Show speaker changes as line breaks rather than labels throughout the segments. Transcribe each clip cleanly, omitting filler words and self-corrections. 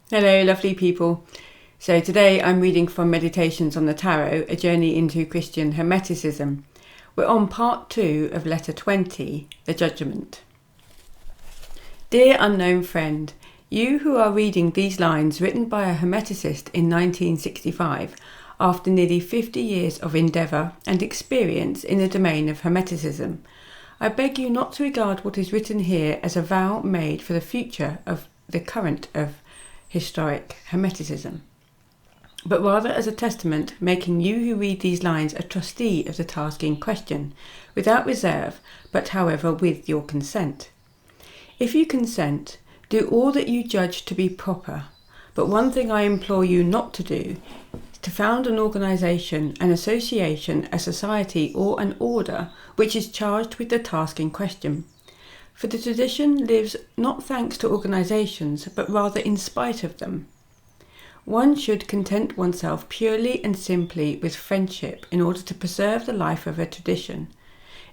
Hello, lovely people. So today I'm reading from Meditations on the Tarot, a journey into Christian Hermeticism. We're on part 2 of letter 20, the Judgement. Dear unknown friend, you who are reading these lines written by a Hermeticist in 1965, after nearly 50 years of endeavour and experience in the domain of Hermeticism, I beg you not to regard what is written here as a vow made for the future of the current of historic Hermeticism, but rather as a testament making you who read these lines a trustee of the task in question, without reserve, but however with your consent. If you consent, do all that you judge to be proper, but one thing I implore you not to do is to found an organisation, an association, a society or an order which is charged with the task in question. For the tradition lives not thanks to organisations, but rather in spite of them. One should content oneself purely and simply with friendship in order to preserve the life of a tradition.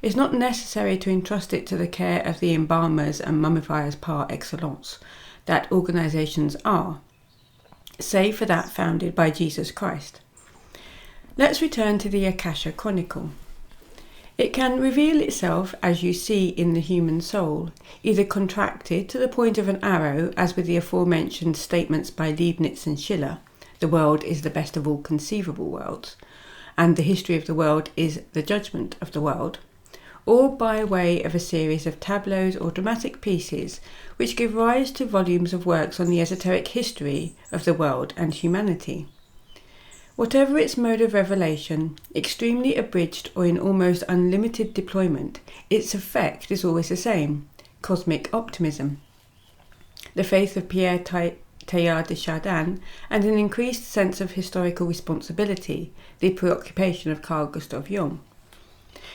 It is not necessary to entrust it to the care of the embalmers and mummifiers par excellence, that organisations are, save for that founded by Jesus Christ. Let's return to the Akasha Chronicle. It can reveal itself, as you see in the human soul, either contracted to the point of an arrow, as with the aforementioned statements by Leibniz and Schiller, the world is the best of all conceivable worlds, and the history of the world is the judgment of the world, or by way of a series of tableaus or dramatic pieces which give rise to volumes of works on the esoteric history of the world and humanity. Whatever its mode of revelation, extremely abridged or in almost unlimited deployment, its effect is always the same: cosmic optimism. The faith of Pierre Teilhard de Chardin and an increased sense of historical responsibility, the preoccupation of Carl Gustav Jung.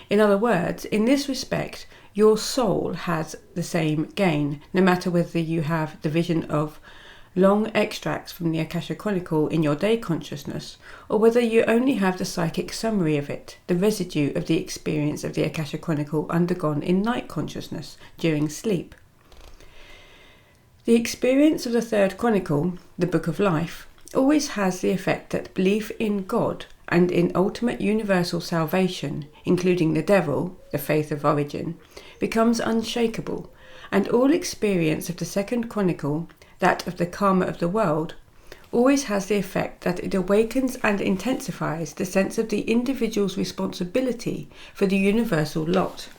In other words, in this respect, your soul has the same gain, no matter whether you have the vision of long extracts from the Akasha Chronicle in your day consciousness, or whether you only have the psychic summary of it, the residue of the experience of the Akasha Chronicle undergone in night consciousness during sleep. The experience of the third chronicle, the Book of Life, always has the effect that belief in God and in ultimate universal salvation, including the devil, the faith of origin, becomes unshakable, and all experience of the second chronicle, that of the karma of the world, always has the effect that it awakens and intensifies the sense of the individual's responsibility for the universal lot,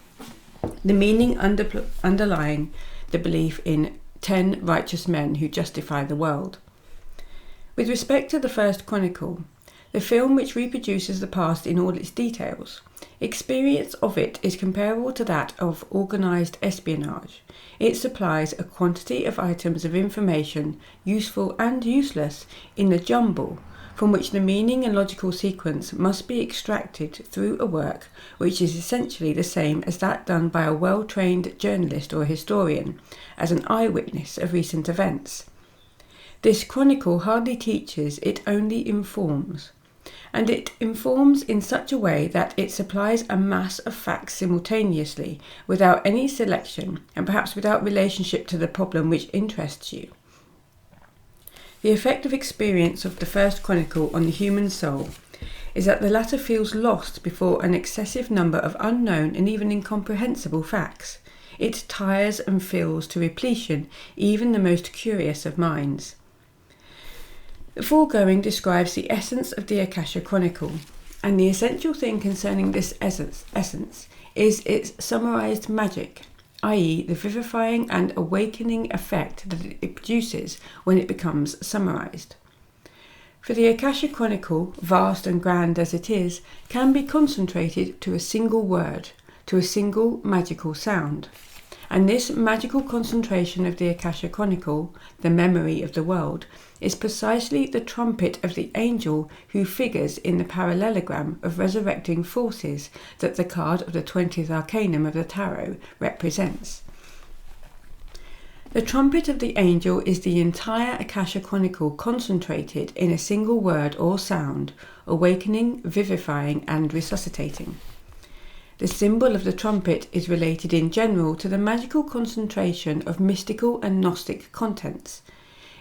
the meaning underlying the belief in 10 righteous men who justify the world. With respect to the first chronicle, the film which reproduces the past in all its details, experience of it is comparable to that of organised espionage. It supplies a quantity of items of information, useful and useless, in the jumble, from which the meaning and logical sequence must be extracted through a work which is essentially the same as that done by a well-trained journalist or historian, as an eyewitness of recent events. This chronicle hardly teaches, it only informs. And it informs in such a way that it supplies a mass of facts simultaneously, without any selection, and perhaps without relationship to the problem which interests you. The effect of experience of the first chronicle on the human soul is that the latter feels lost before an excessive number of unknown and even incomprehensible facts. It tires and fills to repletion even the most curious of minds. The foregoing describes the essence of the Akasha Chronicle, and the essential thing concerning this essence is its summarized magic, i.e. the vivifying and awakening effect that it produces when it becomes summarized. For the Akasha Chronicle, vast and grand as it is, can be concentrated to a single word, to a single magical sound. And this magical concentration of the Akasha Chronicle, the memory of the world, is precisely the trumpet of the angel who figures in the parallelogram of resurrecting forces that the card of the 20th arcanum of the tarot represents. The trumpet of the angel is the entire Akasha Chronicle concentrated in a single word or sound, awakening, vivifying, and resuscitating. The symbol of the trumpet is related in general to the magical concentration of mystical and Gnostic contents.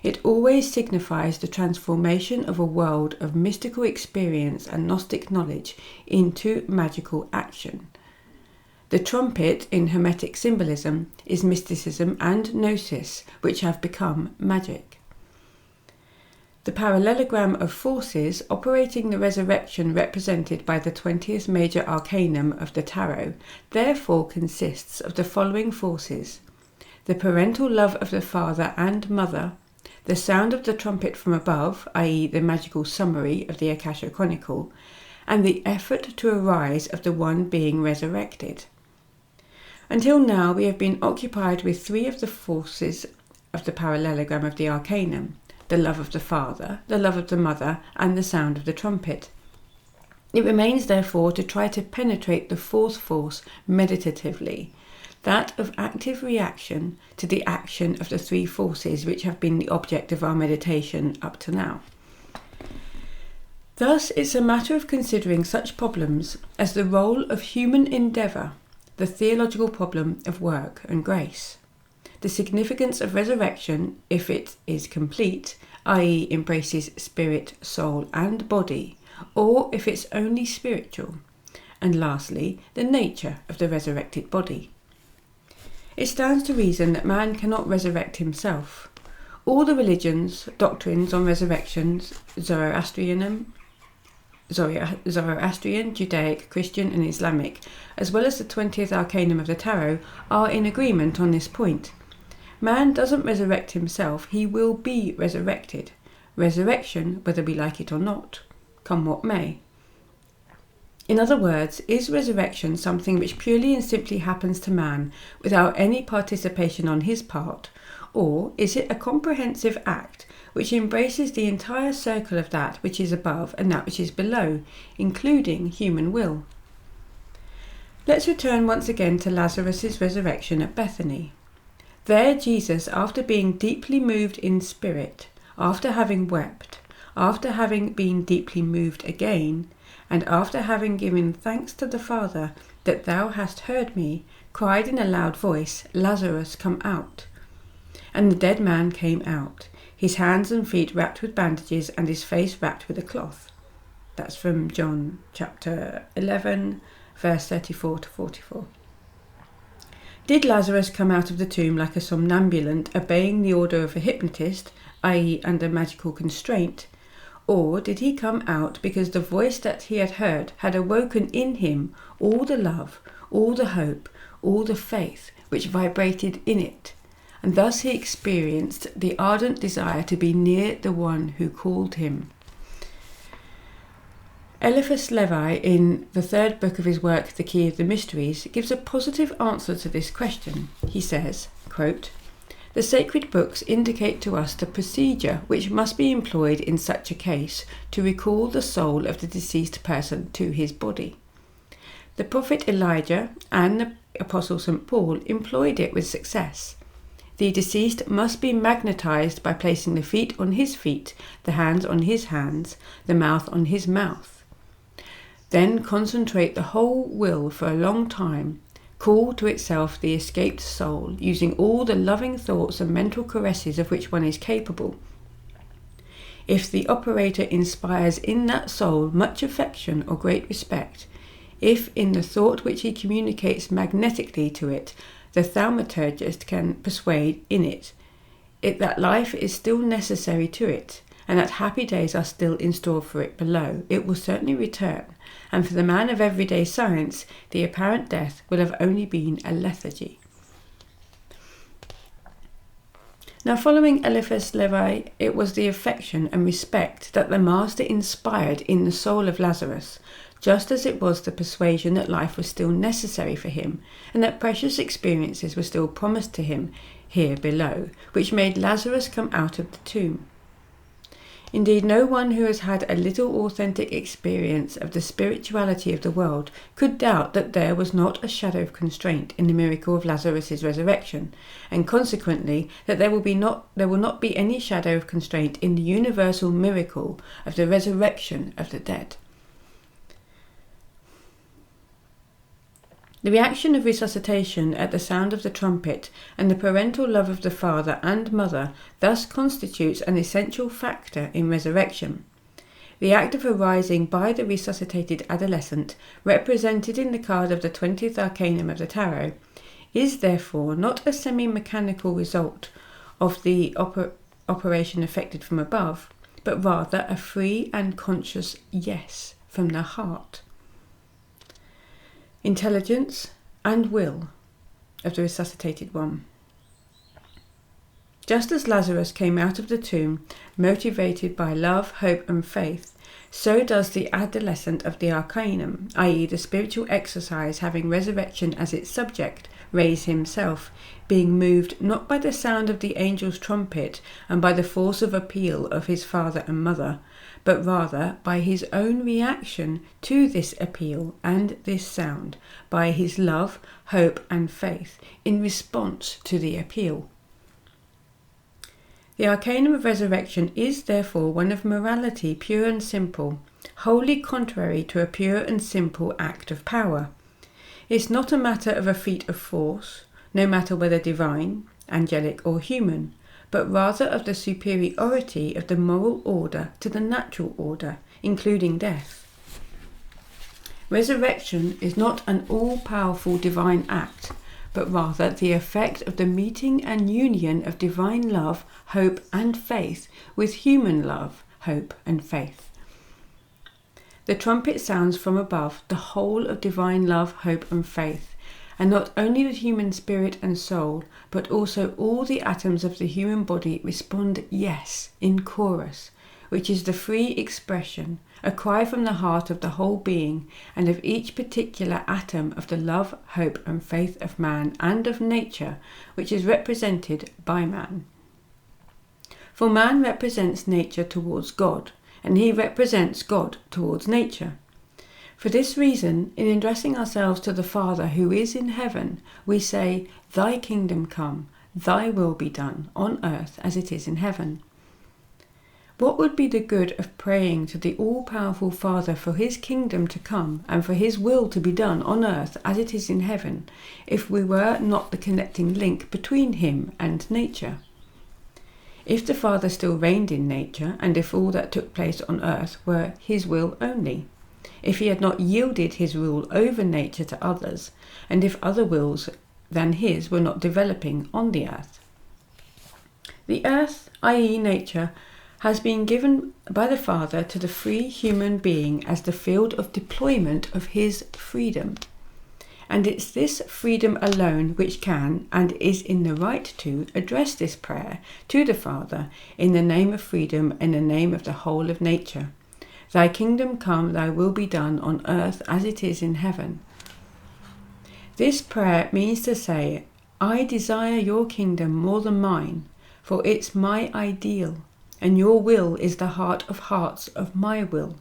It always signifies the transformation of a world of mystical experience and Gnostic knowledge into magical action. The trumpet, in Hermetic symbolism, is mysticism and gnosis, which have become magic. The parallelogram of forces operating the resurrection represented by the 20th major arcanum of the tarot therefore consists of the following forces: the parental love of the father and mother, the sound of the trumpet from above, i.e. the magical summary of the Akasha Chronicle, and the effort to arise of the one being resurrected. Until now we have been occupied with three of the forces of the parallelogram of the arcanum: the love of the father, the love of the mother, and the sound of the trumpet. It remains therefore to try to penetrate the fourth force meditatively, that of active reaction to the action of the three forces which have been the object of our meditation up to now. Thus it's a matter of considering such problems as the role of human endeavour, the theological problem of work and grace, the significance of resurrection if it is complete, i.e. embraces spirit, soul and body, or if it's only spiritual, and lastly, the nature of the resurrected body. It stands to reason that man cannot resurrect himself. All the religions, doctrines on resurrections, Zoroastrian, Judaic, Christian and Islamic, as well as the 20th arcanum of the tarot, are in agreement on this point. Man doesn't resurrect himself, he will be resurrected. Resurrection, whether we like it or not, come what may. In other words, is resurrection something which purely and simply happens to man without any participation on his part, or is it a comprehensive act which embraces the entire circle of that which is above and that which is below, including human will? Let's return once again to Lazarus' resurrection at Bethany. There Jesus, after being deeply moved in spirit, after having wept, after having been deeply moved again, and after having given thanks to the Father that thou hast heard me, cried in a loud voice, Lazarus, come out. And the dead man came out, his hands and feet wrapped with bandages and his face wrapped with a cloth. That's from John chapter 11, verse 34 to 44. Did Lazarus come out of the tomb like a somnambulant, obeying the order of a hypnotist, i.e. under magical constraint, or did he come out because the voice that he had heard had awoken in him all the love, all the hope, all the faith which vibrated in it, and thus he experienced the ardent desire to be near the one who called him? Eliphas Levi, in the third book of his work, The Key of the Mysteries, gives a positive answer to this question. He says, quote, the sacred books indicate to us the procedure which must be employed in such a case to recall the soul of the deceased person to his body. The prophet Elijah and the apostle St. Paul employed it with success. The deceased must be magnetized by placing the feet on his feet, the hands on his hands, the mouth on his mouth. Then concentrate the whole will for a long time, call to itself the escaped soul, using all the loving thoughts and mental caresses of which one is capable. If the operator inspires in that soul much affection or great respect, if in the thought which he communicates magnetically to it, the thaumaturgist can persuade in it that life is still necessary to it, and that happy days are still in store for it below, it will certainly return, and for the man of everyday science, the apparent death will have only been a lethargy. Now, following Eliphas Levi, it was the affection and respect that the Master inspired in the soul of Lazarus, just as it was the persuasion that life was still necessary for him, and that precious experiences were still promised to him here below, which made Lazarus come out of the tomb. Indeed, no one who has had a little authentic experience of the spirituality of the world could doubt that there was not a shadow of constraint in the miracle of Lazarus' resurrection, and consequently that there will not be any shadow of constraint in the universal miracle of the resurrection of the dead. The reaction of resuscitation at the sound of the trumpet and the parental love of the father and mother thus constitutes an essential factor in resurrection. The act of arising by the resuscitated adolescent, represented in the card of the 20th arcanum of the tarot, is therefore not a semi-mechanical result of the operation effected from above, but rather a free and conscious yes from the heart. Intelligence and will of the resuscitated one. Just as Lazarus came out of the tomb motivated by love, hope and faith, so does the adolescent of the arcanum, i.e. the spiritual exercise having resurrection as its subject, raise himself, being moved not by the sound of the angel's trumpet and by the force of appeal of his father and mother, but rather by his own reaction to this appeal and this sound, by his love, hope and faith in response to the appeal. The arcanum of resurrection is therefore one of morality pure and simple, wholly contrary to a pure and simple act of power. It's not a matter of a feat of force, no matter whether divine, angelic or human, but rather of the superiority of the moral order to the natural order, including death. Resurrection is not an all-powerful divine act, but rather the effect of the meeting and union of divine love, hope and faith with human love, hope and faith. The trumpet sounds from above the whole of divine love, hope and faith, and not only the human spirit and soul, but also all the atoms of the human body respond yes in chorus, which is the free expression, a cry from the heart of the whole being and of each particular atom of the love, hope and faith of man and of nature, which is represented by man. For man represents nature towards God, and he represents God towards nature. For this reason, in addressing ourselves to the Father who is in heaven, we say, "Thy kingdom come, thy will be done, on earth as it is in heaven." What would be the good of praying to the all-powerful Father for his kingdom to come and for his will to be done on earth as it is in heaven, if we were not the connecting link between him and nature? If the Father still reigned in nature, and if all that took place on earth were his will only, if he had not yielded his rule over nature to others, and if other wills than his were not developing on the earth. The earth, i.e. nature, has been given by the Father to the free human being as the field of deployment of his freedom. And it's this freedom alone which can, and is in the right to, address this prayer to the Father in the name of freedom, in the name of the whole of nature. Thy kingdom come, thy will be done on earth as it is in heaven. This prayer means to say, I desire your kingdom more than mine, for it's my ideal, and your will is the heart of hearts of my will,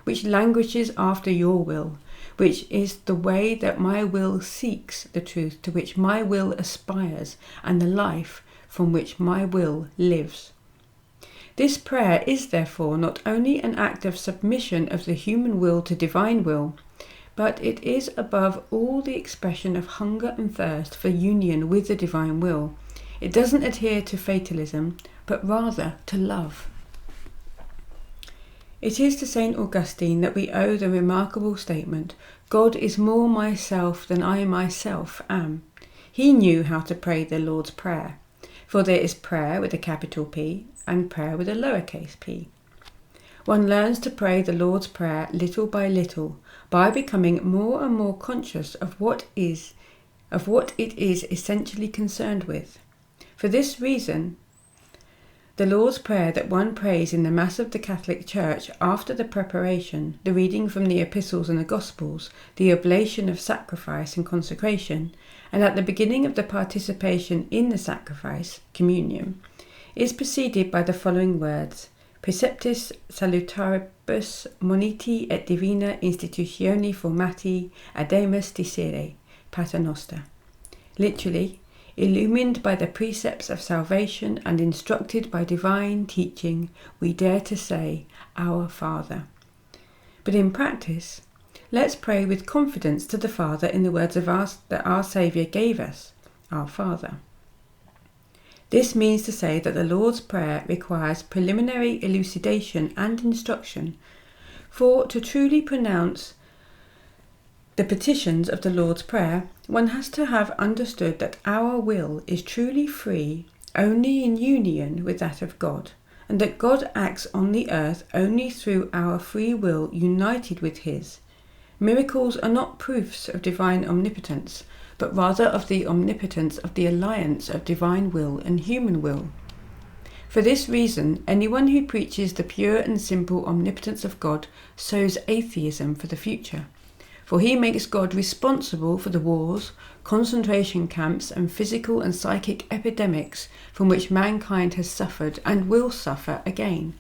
which languishes after your will, which is the way that my will seeks the truth to which my will aspires, and the life from which my will lives. This prayer is therefore not only an act of submission of the human will to divine will, but it is above all the expression of hunger and thirst for union with the divine will. It doesn't adhere to fatalism, but rather to love. It is to St. Augustine that we owe the remarkable statement, God is more myself than I myself am. He knew how to pray the Lord's Prayer, for there is prayer with a capital P and prayer with a lowercase p. One learns to pray the Lord's Prayer little by little, by becoming more and more conscious of what it is essentially concerned with. For this reason, the Lord's Prayer that one prays in the Mass of the Catholic Church after the preparation, the reading from the Epistles and the Gospels, the oblation of sacrifice and consecration, and at the beginning of the participation in the sacrifice, communion, is preceded by the following words, Preceptis salutaribus moniti et divina institutioni formati ademus dicere, Pater Noster. Literally, illumined by the precepts of salvation and instructed by divine teaching, we dare to say, Our Father. But in practice, Let's pray with confidence to the Father in the words that our Saviour gave us, our Father. This means to say that the Lord's Prayer requires preliminary elucidation and instruction, for to truly pronounce the petitions of the Lord's Prayer, one has to have understood that our will is truly free only in union with that of God, and that God acts on the earth only through our free will united with His. Miracles are not proofs of divine omnipotence, but rather of the omnipotence of the alliance of divine will and human will. For this reason, anyone who preaches the pure and simple omnipotence of God sows atheism for the future, for he makes God responsible for the wars, concentration camps, and physical and psychic epidemics from which mankind has suffered and will suffer again.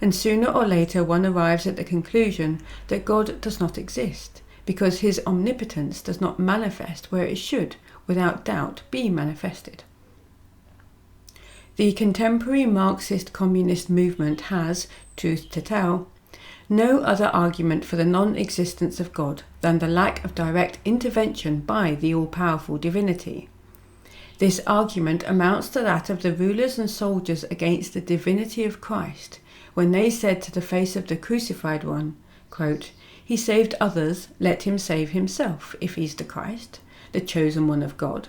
And sooner or later one arrives at the conclusion that God does not exist, because His omnipotence does not manifest where it should, without doubt, be manifested. The contemporary Marxist communist movement has, truth to tell, no other argument for the non-existence of God than the lack of direct intervention by the all-powerful divinity. This argument amounts to that of the rulers and soldiers against the divinity of Christ, when they said to the face of the crucified one, quote, "He saved others, let him save himself, if he's the Christ, the chosen one of God."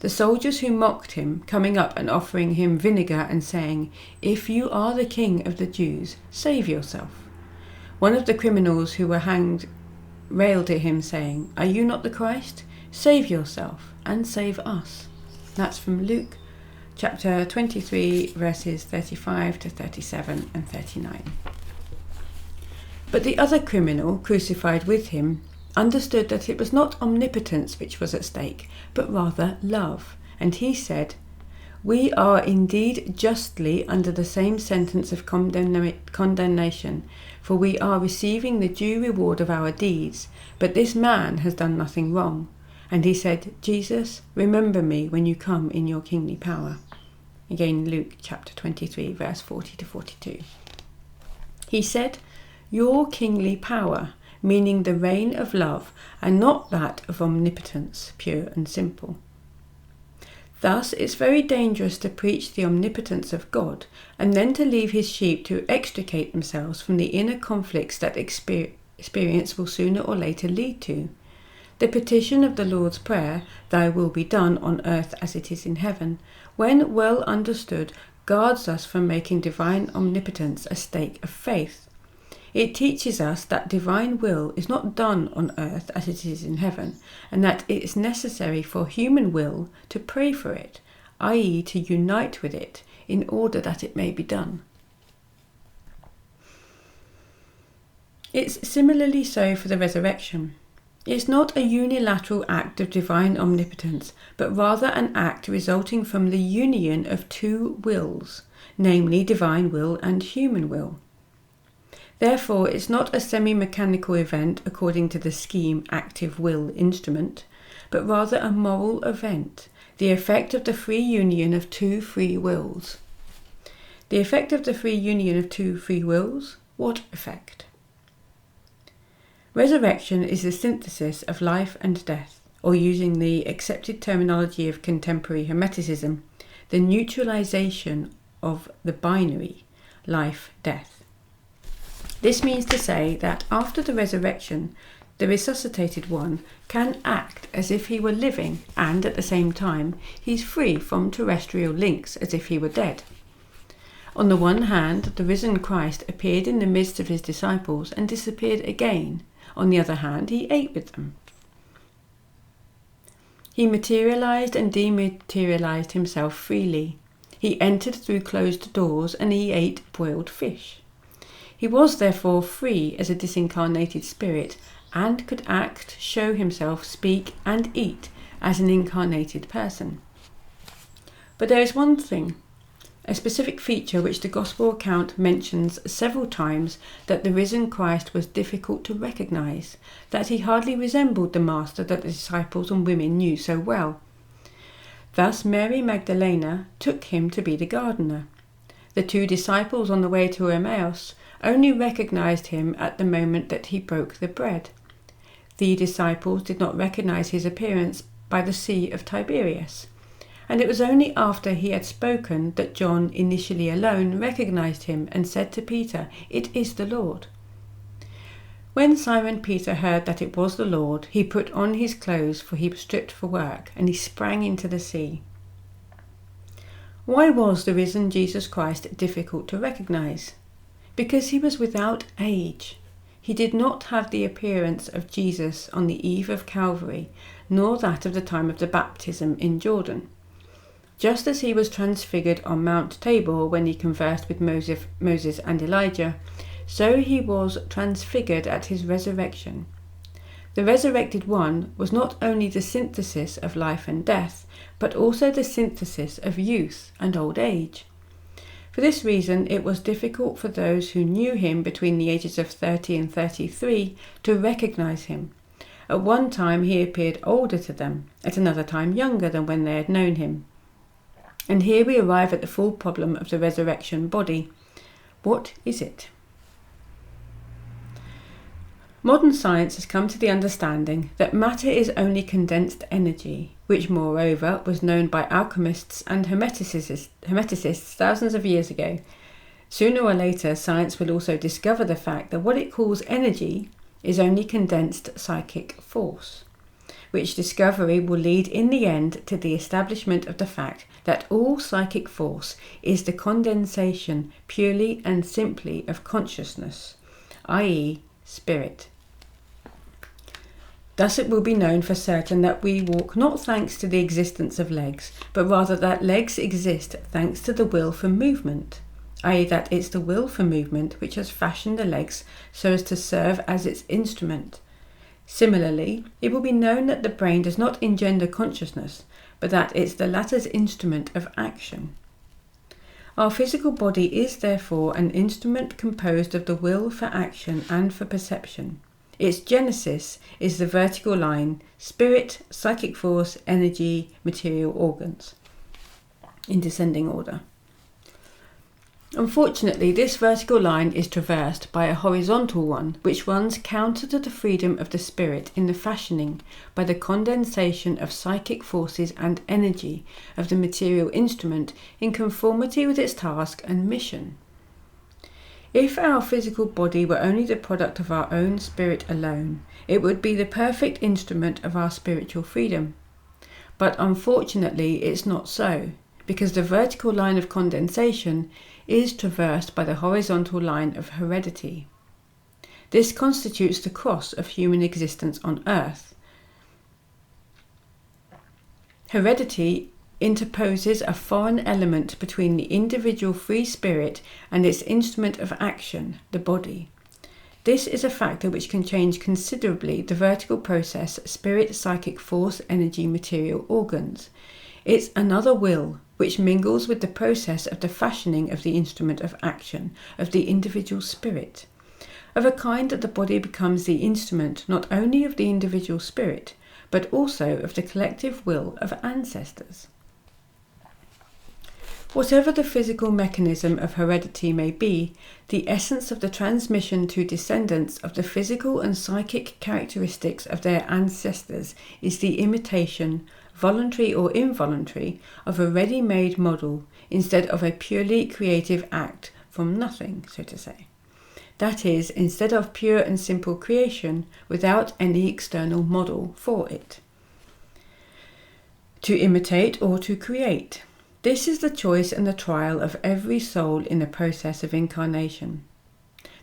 The soldiers who mocked him, coming up and offering him vinegar and saying, "If you are the king of the Jews, save yourself." One of the criminals who were hanged railed at him, saying, "Are you not the Christ? Save yourself and save us." That's from Luke chapter 23, verses 35 to 37 and 39. But the other criminal, crucified with him, understood that it was not omnipotence which was at stake, but rather love. And he said, "We are indeed justly under the same sentence of condemnation, for we are receiving the due reward of our deeds, but this man has done nothing wrong." And he said, "Jesus, remember me when you come in your kingly power." Again, Luke chapter 23, verse 40 to 42. He said, "Your kingly power," meaning the reign of love, and not that of omnipotence, pure and simple. Thus, it's very dangerous to preach the omnipotence of God, and then to leave His sheep to extricate themselves from the inner conflicts that experience will sooner or later lead to. The petition of the Lord's Prayer, "Thy will be done on earth as it is in heaven," when well understood, guards us from making divine omnipotence a stake of faith. It teaches us that divine will is not done on earth as it is in heaven, and that it is necessary for human will to pray for it, i.e. to unite with it, in order that it may be done. It's similarly so for the resurrection. It's not a unilateral act of divine omnipotence, but rather an act resulting from the union of two wills, namely divine will and human will. Therefore, it's not a semi-mechanical event according to the scheme active will instrument, but rather a moral event, the effect of the free union of two free wills. The effect of the free union of two free wills? What effect? Resurrection is the synthesis of life and death, or using the accepted terminology of contemporary Hermeticism, the neutralization of the binary, life-death. This means to say that after the resurrection, the resuscitated one can act as if he were living, and at the same time, he's free from terrestrial links as if he were dead. On the one hand, the risen Christ appeared in the midst of his disciples and disappeared again. On the other hand, he ate with them. He materialized and dematerialized himself freely. He entered through closed doors and he ate boiled fish. He was therefore free as a disincarnated spirit, and could act, show himself, speak, and eat as an incarnated person. But there is one thing, a specific feature which the Gospel account mentions several times, that the risen Christ was difficult to recognize, that he hardly resembled the Master that the disciples and women knew so well. Thus Mary Magdalena took him to be the gardener. The 2 disciples on the way to Emmaus only recognized him at the moment that he broke the bread. The disciples did not recognize his appearance by the Sea of Tiberias, and it was only after he had spoken that John, initially alone, recognized him and said to Peter, "It is the Lord." When Simon Peter heard that it was the Lord, he put on his clothes, for he was stripped for work, and he sprang into the sea. Why was the risen Jesus Christ difficult to recognize? Because he was without age. He did not have the appearance of Jesus on the eve of Calvary, nor that of the time of the baptism in Jordan. Just as he was transfigured on Mount Tabor when he conversed with Moses and Elijah, so he was transfigured at his resurrection. The resurrected one was not only the synthesis of life and death, but also the synthesis of youth and old age. For this reason, it was difficult for those who knew him between the ages of 30 and 33 to recognize him. At one time he appeared older to them, at another time younger than when they had known him. And here we arrive at the full problem of the resurrection body. What is it? Modern science has come to the understanding that matter is only condensed energy, which moreover was known by alchemists and hermeticists thousands of years ago. Sooner or later, science will also discover the fact that what it calls energy is only condensed psychic force, which discovery will lead in the end to the establishment of the fact that all psychic force is the condensation purely and simply of consciousness, i.e., spirit. Thus it will be known for certain that we walk not thanks to the existence of legs, but rather that legs exist thanks to the will for movement, i.e. that it's the will for movement which has fashioned the legs so as to serve as its instrument. Similarly, it will be known that the brain does not engender consciousness, but that it's the latter's instrument of action. Our physical body is therefore an instrument composed of the will for action and for perception. Its genesis is the vertical line: spirit, psychic force, energy, material organs, in descending order. Unfortunately, this vertical line is traversed by a horizontal one, which runs counter to the freedom of the spirit in the fashioning by the condensation of psychic forces and energy of the material instrument in conformity with its task and mission. If our physical body were only the product of our own spirit alone, it would be the perfect instrument of our spiritual freedom. But unfortunately, it's not so, because the vertical line of condensation is traversed by the horizontal line of heredity. This constitutes the cross of human existence on earth. Heredity interposes a foreign element between the individual free spirit and its instrument of action, the body. This is a factor which can change considerably the vertical process: spirit, psychic force, energy, material organs. It's another will, which mingles with the process of the fashioning of the instrument of action of the individual spirit, of a kind that the body becomes the instrument not only of the individual spirit, but also of the collective will of ancestors. Whatever the physical mechanism of heredity may be, the essence of the transmission to descendants of the physical and psychic characteristics of their ancestors is the imitation, voluntary or involuntary, of a ready-made model instead of a purely creative act from nothing, so to say. That is, instead of pure and simple creation without any external model for it. To imitate or to create. This is the choice and the trial of every soul in the process of incarnation.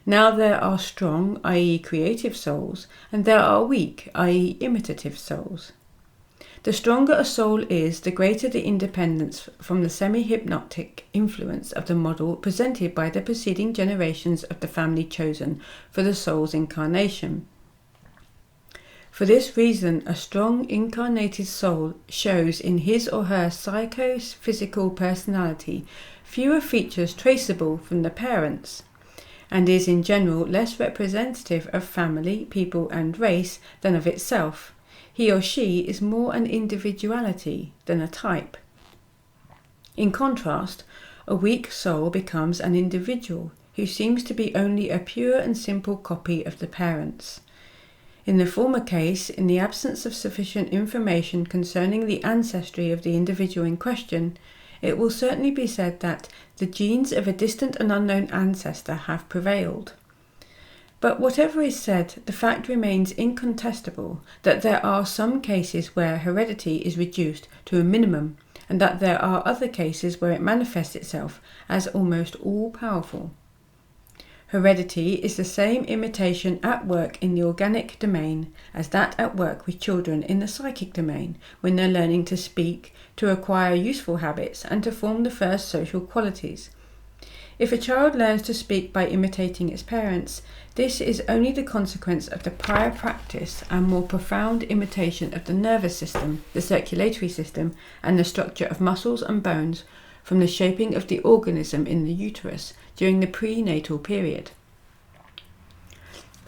Now there are strong, i.e. creative souls, and there are weak, i.e. imitative souls. The stronger a soul is, the greater the independence from the semi-hypnotic influence of the model presented by the preceding generations of the family chosen for the soul's incarnation. For this reason, a strong incarnated soul shows in his or her psycho-physical personality fewer features traceable from the parents, and is in general less representative of family, people and race than of itself. He or she is more an individuality than a type. In contrast, a weak soul becomes an individual who seems to be only a pure and simple copy of the parents. In the former case, in the absence of sufficient information concerning the ancestry of the individual in question, it will certainly be said that the genes of a distant and unknown ancestor have prevailed. But whatever is said, the fact remains incontestable that there are some cases where heredity is reduced to a minimum, and that there are other cases where it manifests itself as almost all-powerful. Heredity is the same imitation at work in the organic domain as that at work with children in the psychic domain when they're learning to speak, to acquire useful habits, and to form the first social qualities. If a child learns to speak by imitating its parents, this is only the consequence of the prior practice and more profound imitation of the nervous system, the circulatory system, and the structure of muscles and bones from the shaping of the organism in the uterus during the prenatal period.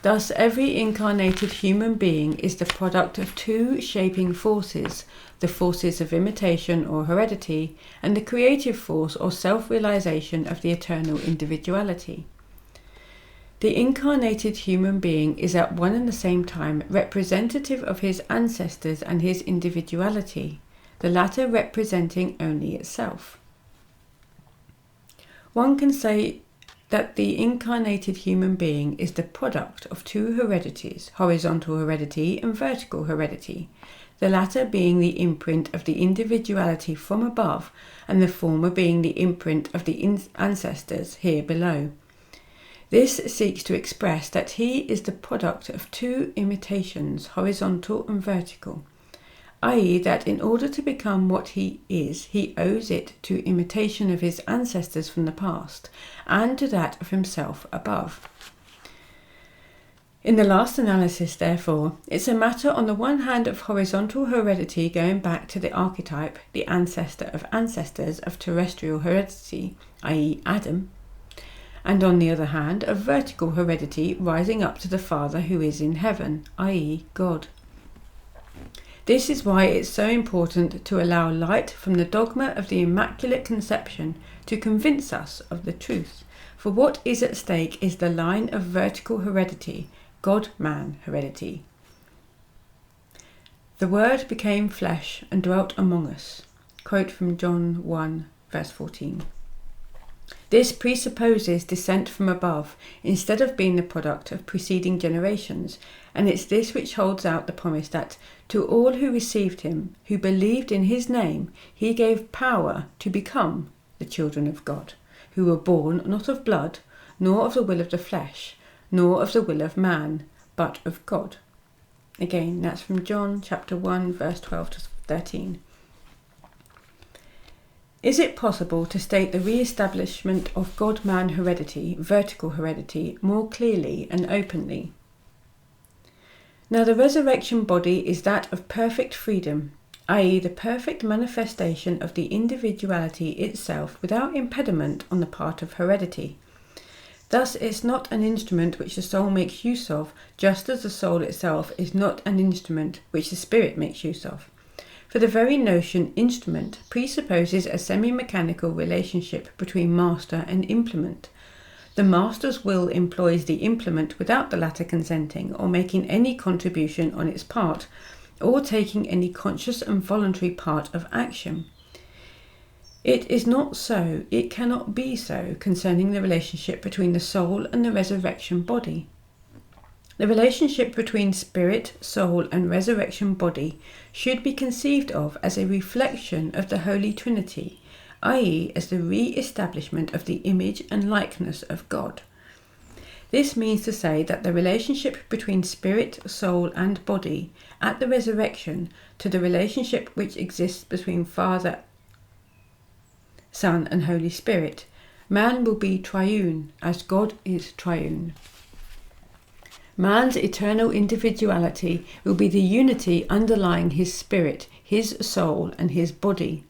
Thus, every incarnated human being is the product of two shaping forces, the forces of imitation or heredity, and the creative force or self-realization of the eternal individuality. The incarnated human being is at one and the same time representative of his ancestors and his individuality, the latter representing only itself. One can say that the incarnated human being is the product of two heredities, horizontal heredity and vertical heredity, the latter being the imprint of the individuality from above, and the former being the imprint of the ancestors here below. This seeks to express that he is the product of two imitations, horizontal and vertical, i.e. that in order to become what he is, he owes it to imitation of his ancestors from the past, and to that of himself above. In the last analysis, therefore, it's a matter on the one hand of horizontal heredity going back to the archetype, the ancestor of ancestors of terrestrial heredity, i.e. Adam, and on the other hand of vertical heredity rising up to the Father who is in heaven, i.e. God. This is why it's so important to allow light from the dogma of the Immaculate Conception to convince us of the truth, for what is at stake is the line of vertical heredity, God-man heredity. The Word became flesh and dwelt among us. Quote from John 1, verse 14. This presupposes descent from above, instead of being the product of preceding generations, and it's this which holds out the promise that, to all who received him, who believed in his name, he gave power to become the children of God, who were born not of blood, nor of the will of the flesh, nor of the will of man, but of God. Again, that's from John chapter 1, verse 12 to 13. Is it possible to state the re-establishment of God-man heredity, vertical heredity, more clearly and openly? Now the resurrection body is that of perfect freedom, i.e. the perfect manifestation of the individuality itself without impediment on the part of heredity. Thus it's not an instrument which the soul makes use of, just as the soul itself is not an instrument which the spirit makes use of. For the very notion instrument presupposes a semi-mechanical relationship between master and implement. The master's will employs the implement without the latter consenting or making any contribution on its part, or taking any conscious and voluntary part of action. It is not so, it cannot be so, concerning the relationship between the soul and the resurrection body. The relationship between spirit, soul, and resurrection body should be conceived of as a reflection of the Holy Trinity, i.e. as the re-establishment of the image and likeness of God. This means to say that the relationship between spirit, soul, and body at the resurrection to the relationship which exists between Father, Son, and Holy Spirit, man will be triune, as God is triune. Man's eternal individuality will be the unity underlying his spirit, his soul, and his body.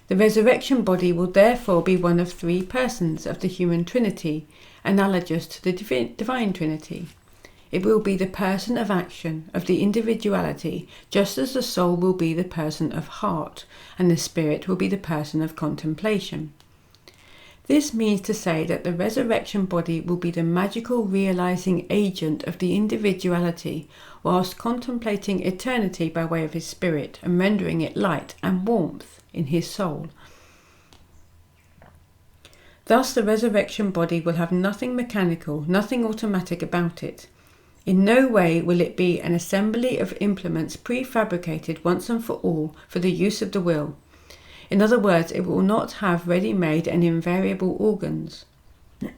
The resurrection body will therefore be one of three persons of the human Trinity, analogous to the divine Trinity. It will be the person of action, of the individuality, just as the soul will be the person of heart, and the spirit will be the person of contemplation. This means to say that the resurrection body will be the magical realizing agent of the individuality whilst contemplating eternity by way of his spirit and rendering it light and warmth in his soul. Thus the resurrection body will have nothing mechanical, nothing automatic about it. In no way will it be an assembly of implements prefabricated once and for all for the use of the will. In other words, it will not have ready-made and invariable organs.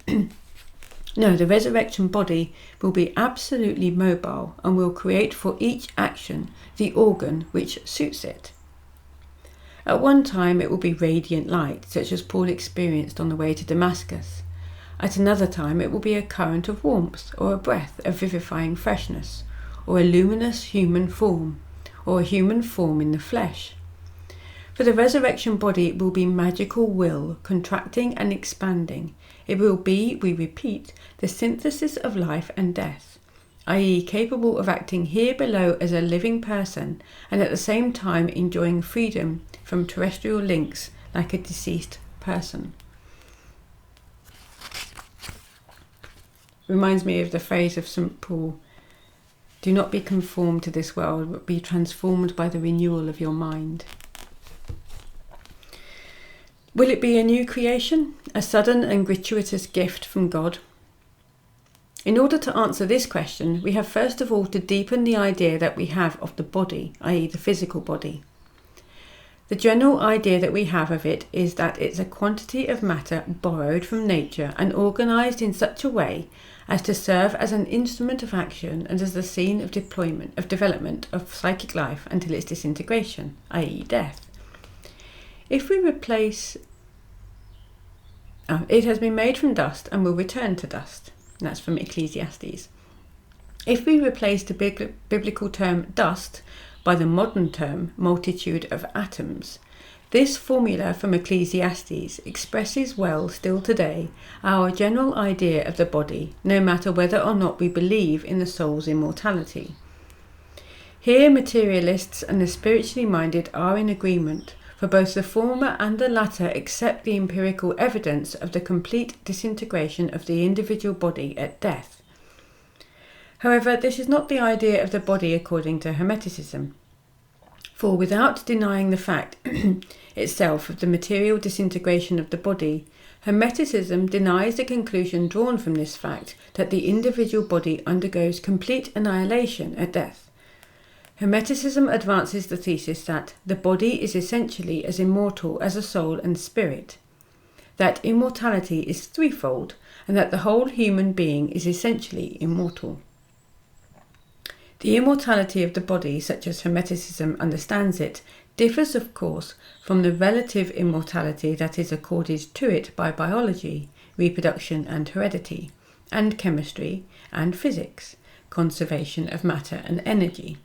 No, the resurrection body will be absolutely mobile and will create for each action the organ which suits it. At one time it will be radiant light, such as Paul experienced on the way to Damascus. At another time it will be a current of warmth, or a breath of vivifying freshness, or a luminous human form, or a human form in the flesh. For the resurrection body will be magical will, contracting and expanding. It will be, we repeat, the synthesis of life and death, i.e. capable of acting here below as a living person and at the same time enjoying freedom from terrestrial links like a deceased person. Reminds me of the phrase of St. Paul, "Do not be conformed to this world, but be transformed by the renewal of your mind." Will it be a new creation, a sudden and gratuitous gift from God? In order to answer this question, we have first of all to deepen the idea that we have of the body, i.e. the physical body. The general idea that we have of it is that it's a quantity of matter borrowed from nature and organised in such a way as to serve as an instrument of action and as the scene of development of psychic life until its disintegration, i.e. death. If we replace, it has been made from dust and will return to dust. And that's from Ecclesiastes. If we replace the biblical term dust by the modern term multitude of atoms, this formula from Ecclesiastes expresses well still today our general idea of the body, no matter whether or not we believe in the soul's immortality. Here materialists and the spiritually minded are in agreement, for both the former and the latter accept the empirical evidence of the complete disintegration of the individual body at death. However, this is not the idea of the body according to Hermeticism, for without denying the fact itself of the material disintegration of the body, Hermeticism denies the conclusion drawn from this fact that the individual body undergoes complete annihilation at death. Hermeticism advances the thesis that the body is essentially as immortal as a soul and spirit, that immortality is threefold, and that the whole human being is essentially immortal. The immortality of the body, such as Hermeticism understands it, differs of course from the relative immortality that is accorded to it by biology, reproduction and heredity, and chemistry and physics, conservation of matter and energy,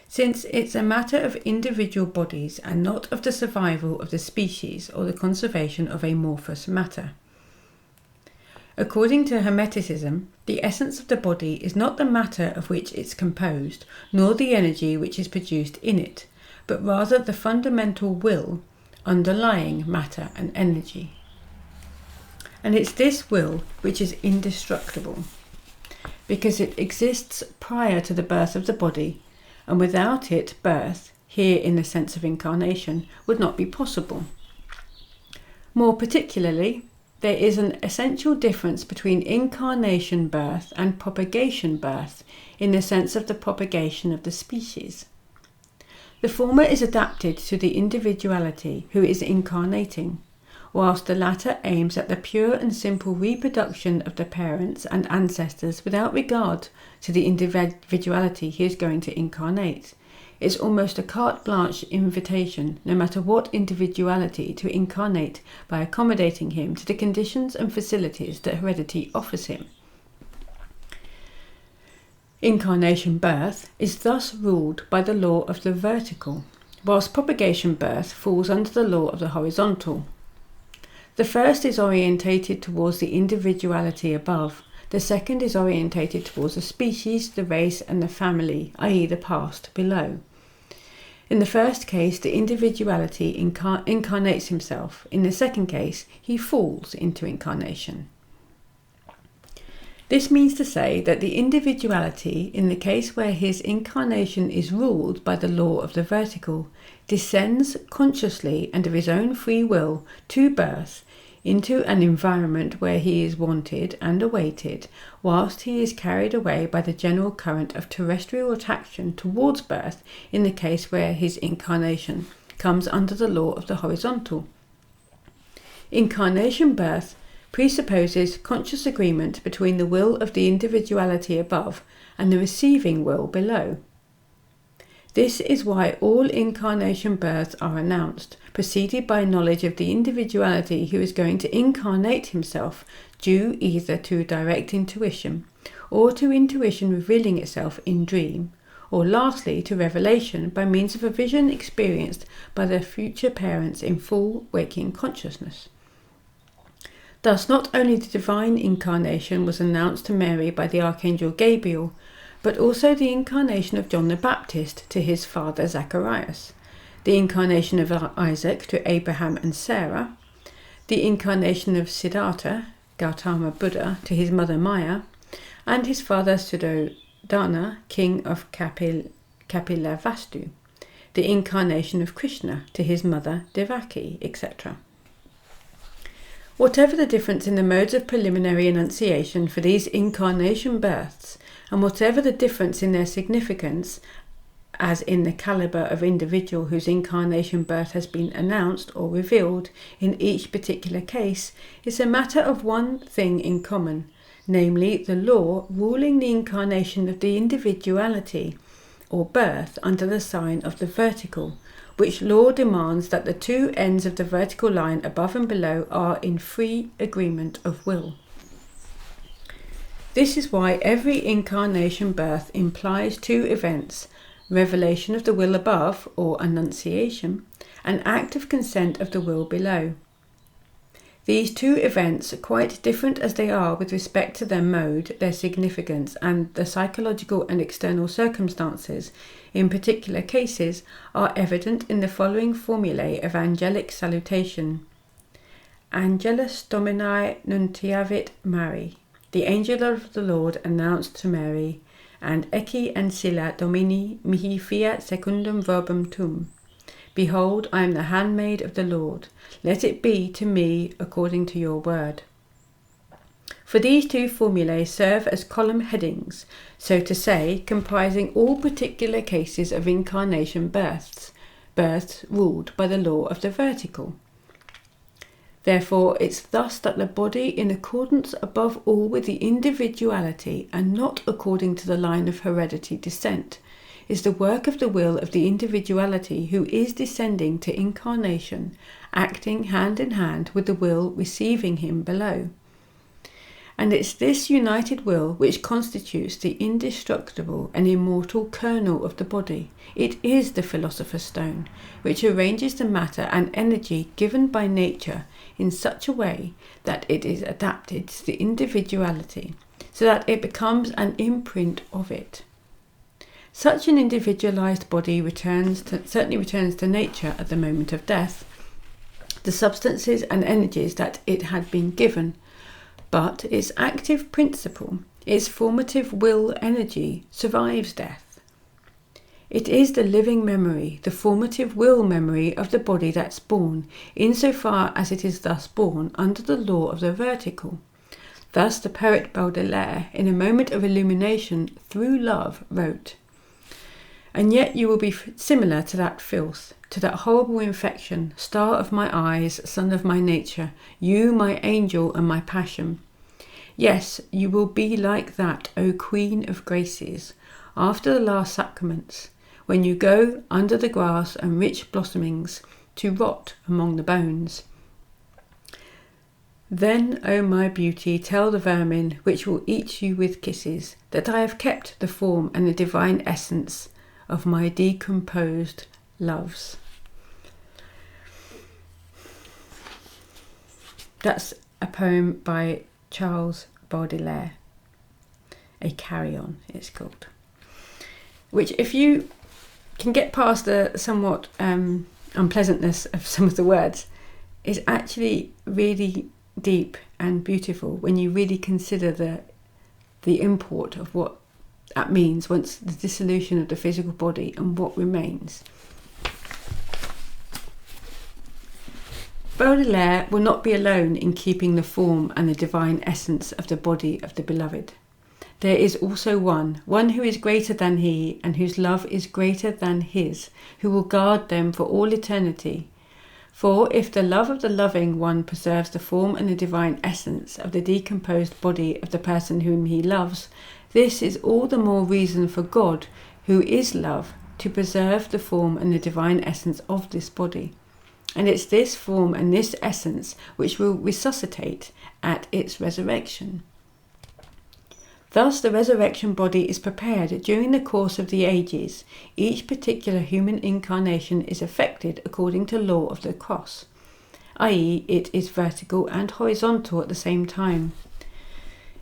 since it's a matter of individual bodies and not of the survival of the species or the conservation of amorphous matter. According to Hermeticism, the essence of the body is not the matter of which it's composed, nor the energy which is produced in it, but rather the fundamental will underlying matter and energy. And it's this will which is indestructible, because it exists prior to the birth of the body, and without it birth, here in the sense of incarnation, would not be possible. More particularly, there is an essential difference between incarnation birth and propagation birth in the sense of the propagation of the species. The former is adapted to the individuality who is incarnating, whilst the latter aims at the pure and simple reproduction of the parents and ancestors without regard to the individuality he is going to incarnate. It's almost a carte blanche invitation, no matter what individuality, to incarnate by accommodating him to the conditions and facilities that heredity offers him. Incarnation birth is thus ruled by the law of the vertical, whilst propagation birth falls under the law of the horizontal. The first is orientated towards the individuality above. The second is orientated towards the species, the race, and the family, i.e. the past, below. In the first case, the individuality incarnates himself. In the second case, he falls into incarnation. This means to say that the individuality, in the case where his incarnation is ruled by the law of the vertical, descends consciously and of his own free will to birth into an environment where he is wanted and awaited, whilst he is carried away by the general current of terrestrial attraction towards birth in the case where his incarnation comes under the law of the horizontal. Incarnation birth presupposes conscious agreement between the will of the individuality above and the receiving will below. This is why all incarnation births are announced, preceded by knowledge of the individuality who is going to incarnate himself, due either to direct intuition, or to intuition revealing itself in dream, or lastly to revelation by means of a vision experienced by their future parents in full waking consciousness. Thus, not only the divine incarnation was announced to Mary by the Archangel Gabriel, but also the incarnation of John the Baptist to his father Zacharias, the incarnation of Isaac to Abraham and Sarah, the incarnation of Siddhartha, Gautama Buddha, to his mother Maya, and his father Suddhodana, king of Kapilavastu, the incarnation of Krishna to his mother Devaki, etc. Whatever the difference in the modes of preliminary enunciation for these incarnation births, and whatever the difference in their significance, as in the calibre of individual whose incarnation birth has been announced or revealed in each particular case, is a matter of one thing in common, namely the law ruling the incarnation of the individuality or birth under the sign of the vertical, which law demands that the two ends of the vertical line above and below are in free agreement of will. This is why every incarnation birth implies two events: revelation of the will above, or annunciation, and act of consent of the will below. These two events, quite different as they are with respect to their mode, their significance, and the psychological and external circumstances in particular cases, are evident in the following formulae of Angelic Salutation. Angelus Domini Nuntiavit Mari, the angel of the Lord announced to Mary, and Ecce ancilla Domini mihi fiat secundum verbum tum. Behold, I am the handmaid of the Lord. Let it be to me according to your word. For these two formulae serve as column headings, so to say, comprising all particular cases of incarnation births ruled by the law of the vertical. Therefore, it's thus that the body, in accordance above all with the individuality and not according to the line of hereditary descent, is the work of the will of the individuality who is descending to incarnation, acting hand in hand with the will receiving him below. And it's this united will which constitutes the indestructible and immortal kernel of the body. It is the philosopher's stone, which arranges the matter and energy given by nature in such a way that it is adapted to the individuality, so that it becomes an imprint of it. Such an individualized body certainly returns to nature at the moment of death, the substances and energies that it had been given, but its active principle, its formative will energy, survives death. It is the living memory, the formative will memory of the body that's born, insofar as it is thus born under the law of the vertical. Thus the poet Baudelaire, in a moment of illumination through love, wrote, "And yet you will be similar to that filth, to that horrible infection, star of my eyes, son of my nature, you my angel and my passion. Yes, you will be like that, O Queen of Graces, after the last sacraments, when you go under the grass and rich blossomings to rot among the bones. Then, O my beauty, tell the vermin which will eat you with kisses, that I have kept the form and the divine essence of my decomposed loves." That's a poem by Charles Baudelaire. A Carry-On, it's called. Which, if you can get past the somewhat unpleasantness of some of the words, is actually really deep and beautiful when you really consider the import of what that means once the dissolution of the physical body and what remains. Baudelaire will not be alone in keeping the form and the divine essence of the body of the beloved. There is also one who is greater than he, and whose love is greater than his, who will guard them for all eternity. For if the love of the loving one preserves the form and the divine essence of the decomposed body of the person whom he loves, this is all the more reason for God, who is love, to preserve the form and the divine essence of this body. And it's this form and this essence which will resuscitate at its resurrection. Thus the resurrection body is prepared during the course of the ages. Each particular human incarnation is effected according to law of the cross, i.e. it is vertical and horizontal at the same time.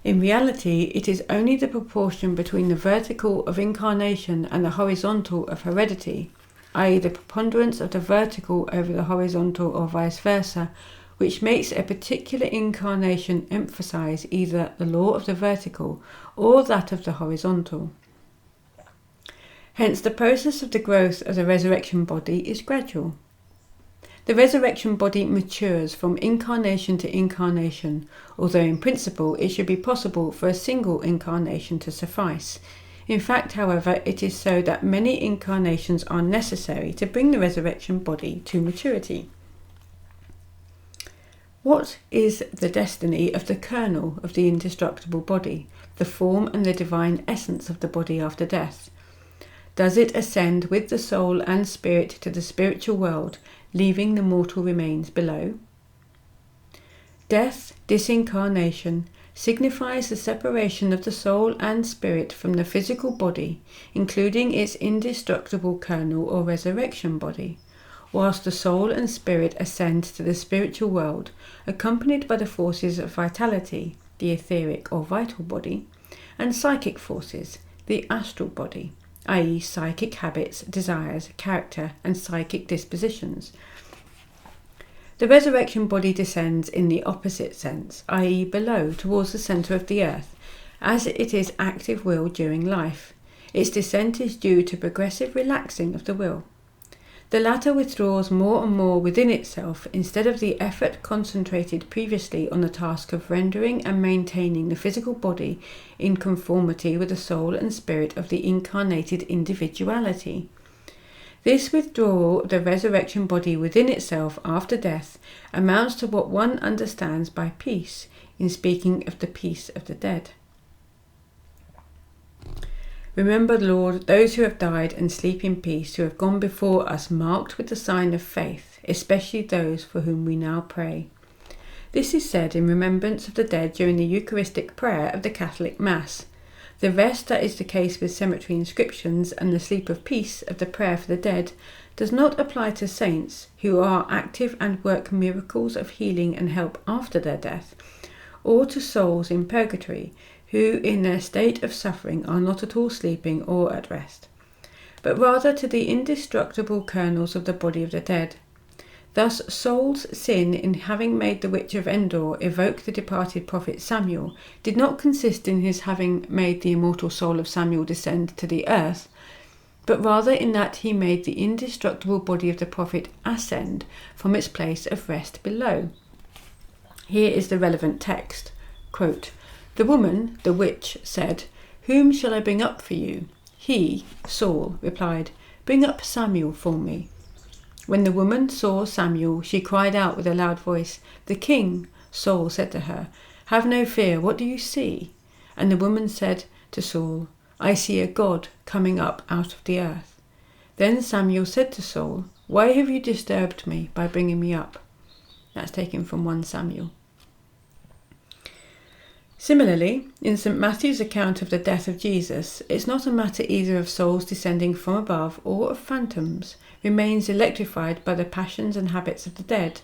In reality, it is only the proportion between the vertical of incarnation and the horizontal of heredity, i.e. the preponderance of the vertical over the horizontal or vice versa, which makes a particular incarnation emphasize either the law of the vertical or that of the horizontal. Hence, the process of the growth of the resurrection body is gradual. The resurrection body matures from incarnation to incarnation, although in principle it should be possible for a single incarnation to suffice. In fact, however, it is so that many incarnations are necessary to bring the resurrection body to maturity. What is the destiny of the kernel of the indestructible body, the form and the divine essence of the body after death? Does it ascend with the soul and spirit to the spiritual world, leaving the mortal remains below? Death, disincarnation, signifies the separation of the soul and spirit from the physical body, including its indestructible kernel or resurrection body, whilst the soul and spirit ascend to the spiritual world, accompanied by the forces of vitality, the etheric or vital body, and psychic forces, the astral body, i.e. psychic habits, desires, character, and psychic dispositions. The resurrection body descends in the opposite sense, i.e. below, towards the centre of the earth, as it is active will during life. Its descent is due to progressive relaxing of the will. The latter withdraws more and more within itself instead of the effort concentrated previously on the task of rendering and maintaining the physical body in conformity with the soul and spirit of the incarnated individuality. This withdrawal of the resurrection body within itself after death amounts to what one understands by peace, in speaking of the peace of the dead. Remember, Lord, those who have died and sleep in peace, who have gone before us marked with the sign of faith, especially those for whom we now pray. This is said in remembrance of the dead during the Eucharistic prayer of the Catholic Mass. The rest that is the case with cemetery inscriptions and the sleep of peace of the prayer for the dead does not apply to saints who are active and work miracles of healing and help after their death, or to souls in purgatory who in their state of suffering are not at all sleeping or at rest, but rather to the indestructible kernels of the body of the dead. Thus Saul's sin in having made the witch of Endor evoke the departed prophet Samuel did not consist in his having made the immortal soul of Samuel descend to the earth, but rather in that he made the indestructible body of the prophet ascend from its place of rest below. Here is the relevant text. Quote, "The woman, the witch, said, 'Whom shall I bring up for you?' He, Saul, replied, 'Bring up Samuel for me.' When the woman saw Samuel, she cried out with a loud voice, 'The king!' Saul said to her, 'Have no fear, what do you see?' And the woman said to Saul, 'I see a god coming up out of the earth.' Then Samuel said to Saul, 'Why have you disturbed me by bringing me up?'" That's taken from 1 Samuel. Similarly, in St. Matthew's account of the death of Jesus, it's not a matter either of souls descending from above or of phantoms, remains electrified by the passions and habits of the dead,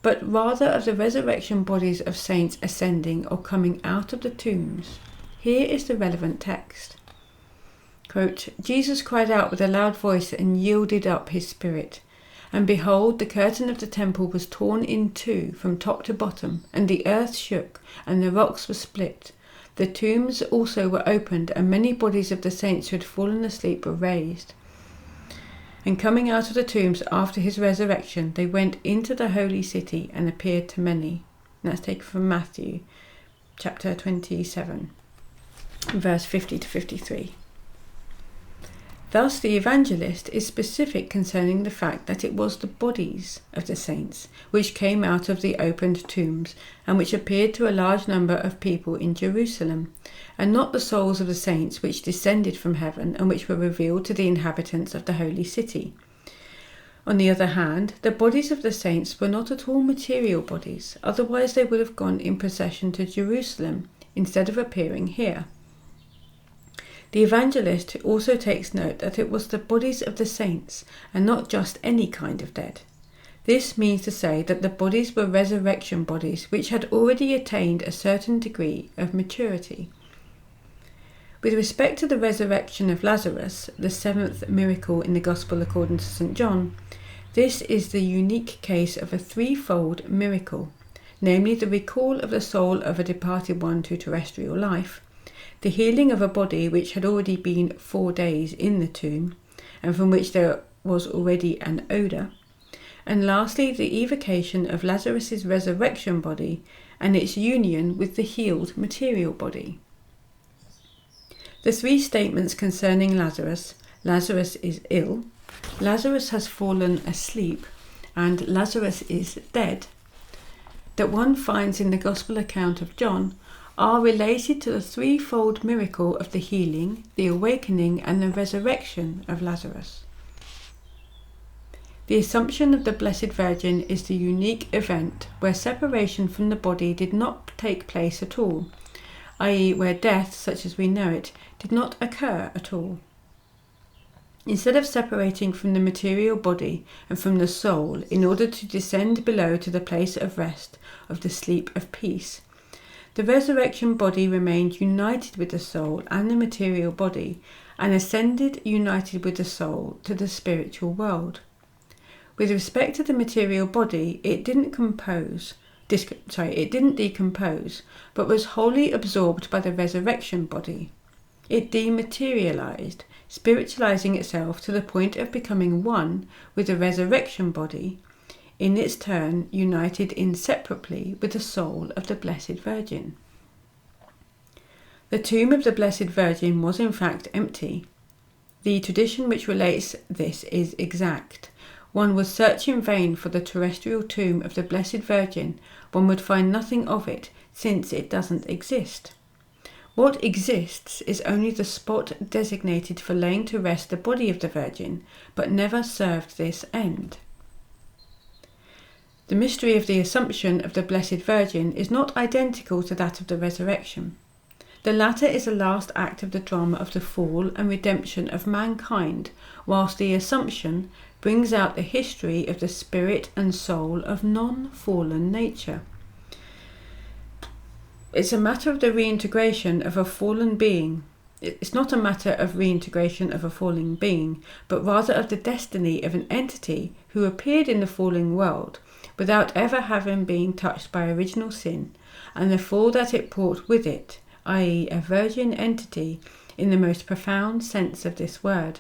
but rather of the resurrection bodies of saints ascending or coming out of the tombs. Here is the relevant text. Quote, Jesus cried out with a loud voice and yielded up his spirit. And behold, the curtain of the temple was torn in two from top to bottom, and the earth shook, and the rocks were split. The tombs also were opened, and many bodies of the saints who had fallen asleep were raised. And coming out of the tombs after his resurrection, they went into the holy city and appeared to many. And that's taken from Matthew chapter 27, verse 50 to 53. Thus the evangelist is specific concerning the fact that it was the bodies of the saints which came out of the opened tombs and which appeared to a large number of people in Jerusalem, and not the souls of the saints which descended from heaven and which were revealed to the inhabitants of the holy city. On the other hand, the bodies of the saints were not at all material bodies, otherwise they would have gone in procession to Jerusalem instead of appearing here. The evangelist also takes note that it was the bodies of the saints and not just any kind of dead. This means to say that the bodies were resurrection bodies which had already attained a certain degree of maturity. With respect to the resurrection of Lazarus, the seventh miracle in the Gospel according to St. John, this is the unique case of a threefold miracle, namely the recall of the soul of a departed one to terrestrial life, the healing of a body which had already been 4 days in the tomb, and from which there was already an odour, and lastly the evocation of Lazarus's resurrection body and its union with the healed material body. The three statements concerning Lazarus is ill, Lazarus has fallen asleep, and Lazarus is dead, that one finds in the Gospel account of John are related to the threefold miracle of the healing, the awakening, and the resurrection of Lazarus. The Assumption of the Blessed Virgin is the unique event where separation from the body did not take place at all, i.e., where death, such as we know it, did not occur at all. Instead of separating from the material body and from the soul in order to descend below to the place of rest, of the sleep of peace, the resurrection body remained united with the soul and the material body, and ascended united with the soul to the spiritual world. With respect to the material body, it didn't decompose, but was wholly absorbed by the resurrection body. It dematerialized, spiritualizing itself to the point of becoming one with the resurrection body, in its turn united inseparably with the soul of the Blessed Virgin. The tomb of the Blessed Virgin was in fact empty. The tradition which relates this is exact. One would search in vain for the terrestrial tomb of the Blessed Virgin, one would find nothing of it, since it doesn't exist. What exists is only the spot designated for laying to rest the body of the Virgin, but never served this end. The mystery of the Assumption of the Blessed Virgin is not identical to that of the Resurrection. The latter is the last act of the drama of the fall and redemption of mankind, whilst the Assumption brings out the history of the spirit and soul of non-fallen nature. It's a matter of the reintegration of a fallen being. It's not a matter of reintegration of a fallen being, but rather of the destiny of an entity who appeared in the fallen world without ever having been touched by original sin, and the fall that it brought with it, i.e., a virgin entity in the most profound sense of this word.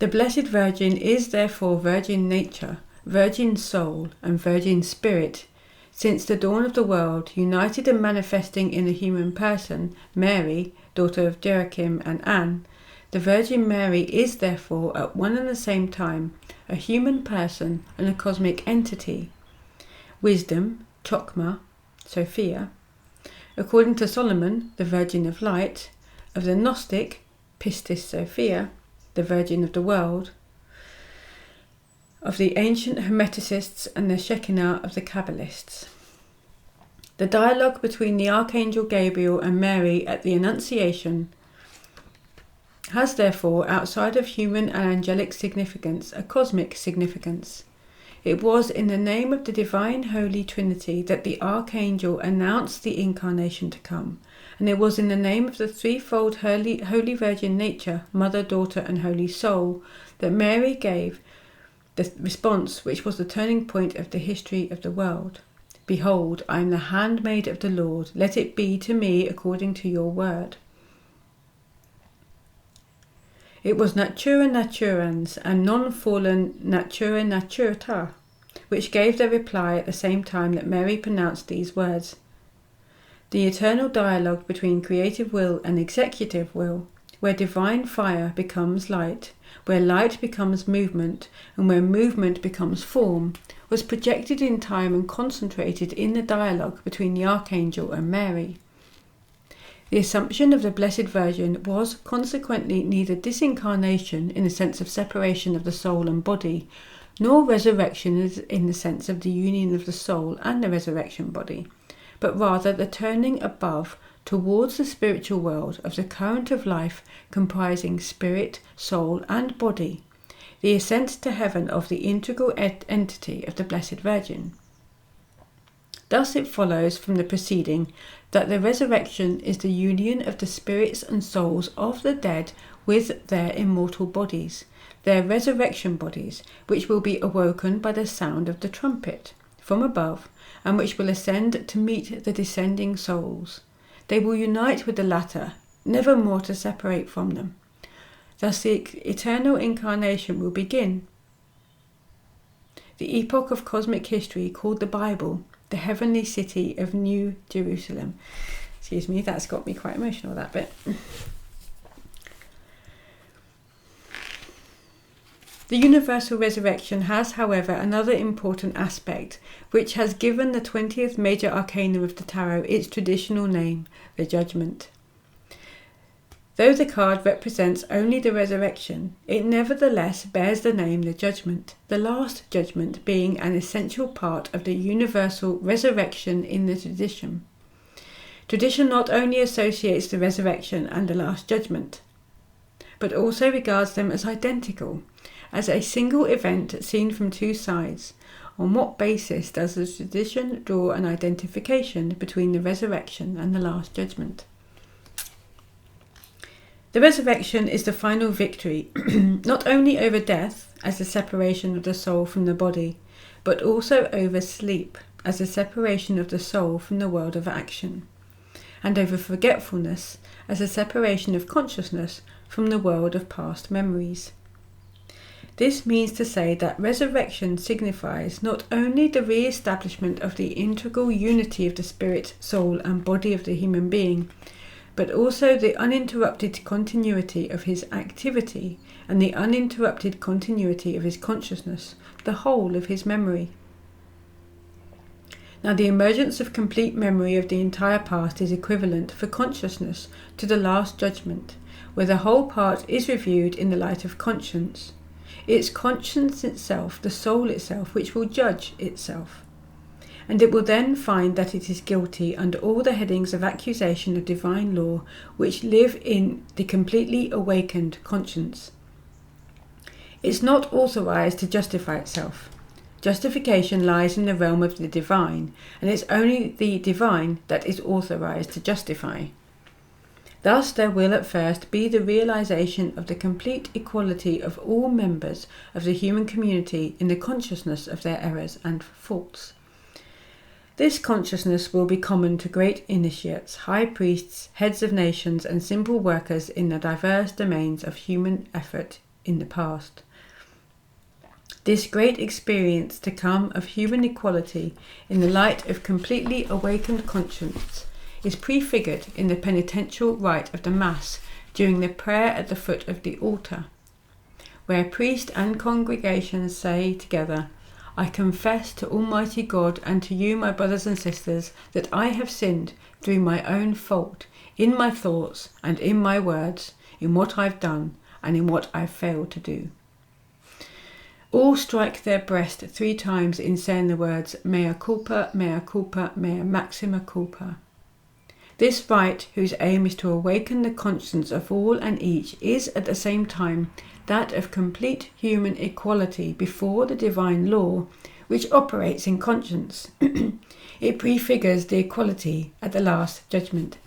The Blessed Virgin is therefore virgin nature, virgin soul, and virgin spirit, since the dawn of the world, united and manifesting in the human person, Mary, daughter of Joachim and Anne. The Virgin Mary is therefore at one and the same time a human person and a cosmic entity. Wisdom, Chokmah, Sophia. According to Solomon, the Virgin of Light. Of the Gnostic, Pistis Sophia, the Virgin of the world. Of the ancient Hermeticists and the Shekinah of the Kabbalists. The dialogue between the Archangel Gabriel and Mary at the Annunciation has therefore, outside of human and angelic significance, a cosmic significance. It was in the name of the divine Holy Trinity that the Archangel announced the incarnation to come, and it was in the name of the threefold Holy Virgin Nature, Mother, Daughter, and Holy Soul, that Mary gave the response which was the turning point of the history of the world. Behold, I am the handmaid of the Lord. Let it be to me according to your word. It was Natura Naturans and non-fallen Natura Naturata which gave the reply at the same time that Mary pronounced these words. The eternal dialogue between creative will and executive will, where divine fire becomes light, where light becomes movement, and where movement becomes form, was projected in time and concentrated in the dialogue between the Archangel and Mary. The assumption of the Blessed Virgin was consequently neither disincarnation in the sense of separation of the soul and body, nor resurrection in the sense of the union of the soul and the resurrection body, but rather the turning above towards the spiritual world of the current of life comprising spirit, soul, and body, the ascent to heaven of the integral entity of the Blessed Virgin. Thus it follows from the preceding that the resurrection is the union of the spirits and souls of the dead with their immortal bodies, their resurrection bodies, which will be awoken by the sound of the trumpet from above, and which will ascend to meet the descending souls. They will unite with the latter, never more to separate from them. Thus the eternal incarnation will begin. The epoch of cosmic history called the Bible the heavenly city of New Jerusalem. Excuse me, that's got me quite emotional, that bit. The universal resurrection has, however, another important aspect, which has given the 20th major arcana of the tarot its traditional name, the Judgement. Though the card represents only the resurrection, it nevertheless bears the name the Judgement, the last judgment being an essential part of the universal resurrection in the tradition. Tradition not only associates the resurrection and the last judgment, but also regards them as identical, as a single event seen from two sides. On what basis does the tradition draw an identification between the resurrection and the last judgment? The resurrection is the final victory, not only over death, as the separation of the soul from the body, but also over sleep, as the separation of the soul from the world of action, and over forgetfulness, as the separation of consciousness from the world of past memories. This means to say that resurrection signifies not only the re-establishment of the integral unity of the spirit, soul, and body of the human being, but also the uninterrupted continuity of his activity and the uninterrupted continuity of his consciousness, the whole of his memory. Now, the emergence of complete memory of the entire past is equivalent for consciousness to the last judgment, where the whole part is reviewed in the light of conscience. It's conscience itself, the soul itself, which will judge itself. And it will then find that it is guilty under all the headings of accusation of divine law which live in the completely awakened conscience. It's not authorized to justify itself. Justification lies in the realm of the divine, and it's only the divine that is authorized to justify. Thus there will at first be the realization of the complete equality of all members of the human community in the consciousness of their errors and faults. This consciousness will be common to great initiates, high priests, heads of nations, and simple workers in the diverse domains of human effort in the past. This great experience to come of human equality in the light of completely awakened conscience is prefigured in the penitential rite of the Mass during the prayer at the foot of the altar, where priest and congregation say together, I confess to Almighty God and to you, my brothers and sisters, that I have sinned through my own fault, in my thoughts and in my words, in what I've done and in what I've failed to do. All strike their breast 3 times in saying the words, mea culpa, mea maxima culpa. This rite, whose aim is to awaken the conscience of all and each, is at the same time that of complete human equality before the divine law, which operates in conscience. It prefigures the equality at the Last Judgment.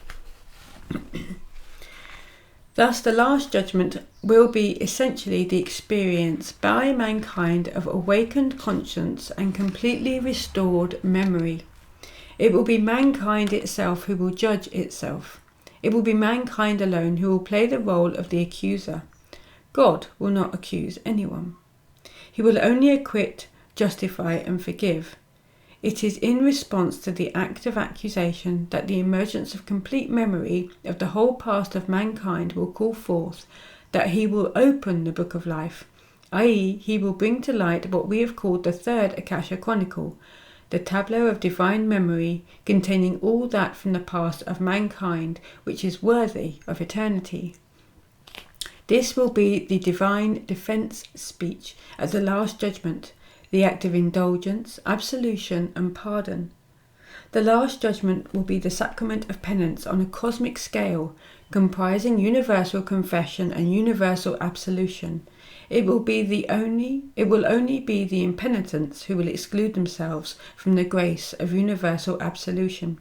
Thus, the Last Judgment will be essentially the experience by mankind of awakened conscience and completely restored memory. It will be mankind itself who will judge itself. It will be mankind alone who will play the role of the accuser. God will not accuse anyone. He will only acquit, justify, and forgive. It is in response to the act of accusation that the emergence of complete memory of the whole past of mankind will call forth that he will open the book of life, i.e., he will bring to light what we have called the third Akasha Chronicle, the tableau of divine memory containing all that from the past of mankind which is worthy of eternity. This will be the divine defence speech at the Last Judgment, the act of indulgence, absolution, and pardon. The Last Judgment will be the sacrament of penance on a cosmic scale, comprising universal confession and universal absolution. It will only be the impenitents who will exclude themselves from the grace of universal absolution,